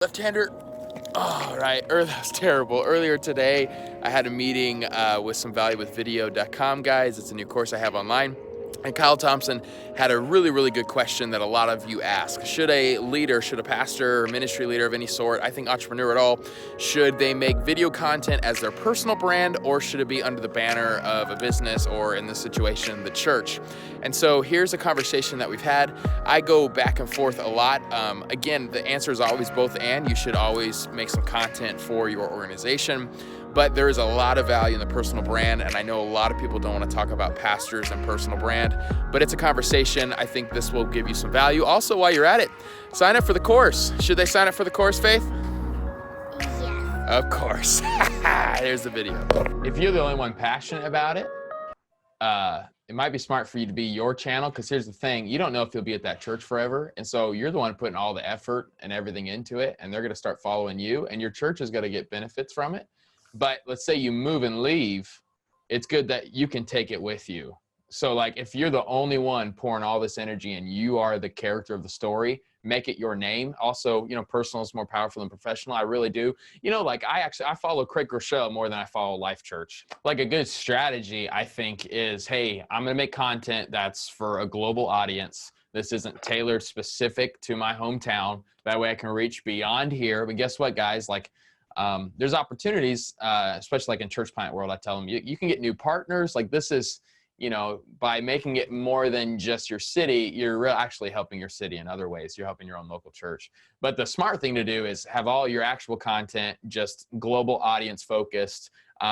Left-hander. All right, that was terrible. Earlier today, I had a meeting with some valuewithvideo.com guys. It's a new course I have online. And Kyle Thompson had a really, really good question that a lot of you ask. Should a leader, should a pastor or ministry leader of any sort, I think entrepreneur at all, should they make video content as their personal brand, or should it be under the banner of a business, or in this situation, the church? And so here's a conversation that we've had. I go back and forth a lot. Again, the answer is always both and. You should always make some content for your organization. But there is a lot of value in the personal brand, and I know a lot of people don't want to talk about pastors and personal brand, but it's a conversation. I think this will give you some value. Also, while you're at it, sign up for the course. Should they sign up for the course, Faith? Yeah. Of course. Here's the video. If you're the only one passionate about it, it might be smart for you to be your channel, because here's the thing. You don't know if you'll be at that church forever, and so you're the one putting all the effort and everything into it, and they're going to start following you, and your church is going to get benefits from it. But let's say you move and leave, it's good that you can take it with you. So like if you're the only one pouring all this energy and you are the character of the story, make it your name. Also, personal is more powerful than professional. I really do. Like I follow Craig Rochelle more than I follow Life Church. Like a good strategy, I think, is, hey, I'm going to make content that's for a global audience. This isn't tailored specific to my hometown. That way I can reach beyond here. But guess what, guys? Like, there's opportunities, especially like in church plant world. I tell them you can get new partners. Like this is, by making it more than just your city, you're actually helping your city in other ways. You're helping your own local church. But the smart thing to do is have all your actual content just global audience focused.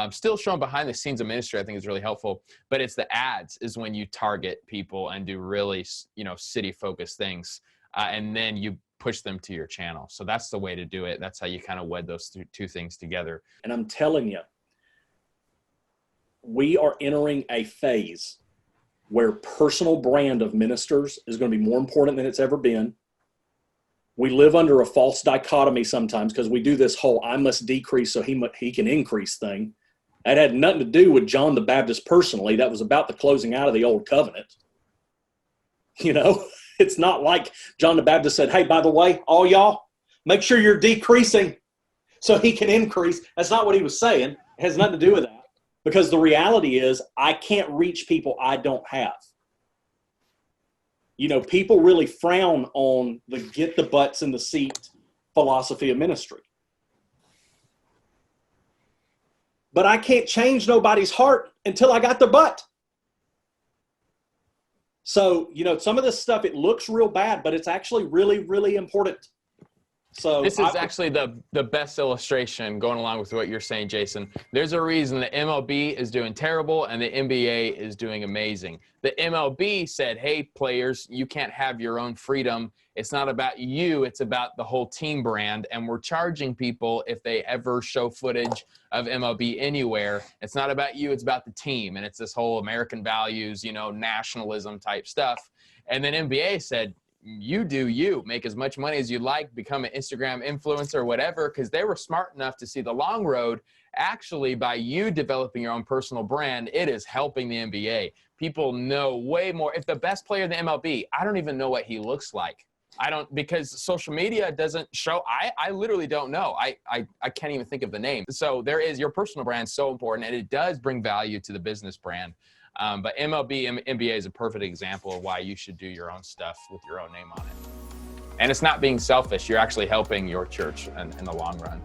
Still showing behind the scenes of ministry, I think is really helpful. But it's the ads is when you target people and do really, city focused things. And then you push them to your channel. So that's the way to do it. That's how you kind of wed those two things together. And I'm telling you, we are entering a phase where personal brand of ministers is going to be more important than it's ever been. We live under a false dichotomy sometimes because we do this whole I must decrease so he can increase thing. That had nothing to do with John the Baptist personally. That was about the closing out of the old covenant. It's not like John the Baptist said, hey, by the way, all y'all, make sure you're decreasing so he can increase. That's not what he was saying. It has nothing to do with that. Because the reality is I can't reach people I don't have. People really frown on the get the butts in the seat philosophy of ministry. But I can't change nobody's heart until I got their butt. So, some of this stuff, it looks real bad, but it's actually really, really important. So this is actually the best illustration going along with what you're saying, Jason. There's a reason the MLB is doing terrible and the NBA is doing amazing. The MLB said, hey, players, you can't have your own freedom. It's not about you. It's about the whole team brand. And we're charging people if they ever show footage of MLB anywhere. It's not about you. It's about the team. And it's this whole American values, nationalism type stuff. And then NBA said, you do you, make as much money as you like, become an Instagram influencer or whatever, because they were smart enough to see the long road. Actually, by you developing your own personal brand, it is helping the NBA. People know way more. If the best player in the MLB, I don't even know what he looks like. Because social media doesn't show. I literally don't know. I can't even think of the name. So there is your personal brand, so important, and it does bring value to the business brand. But MLB and NBA is a perfect example of why you should do your own stuff with your own name on it. And it's not being selfish. You're actually helping your church in the long run.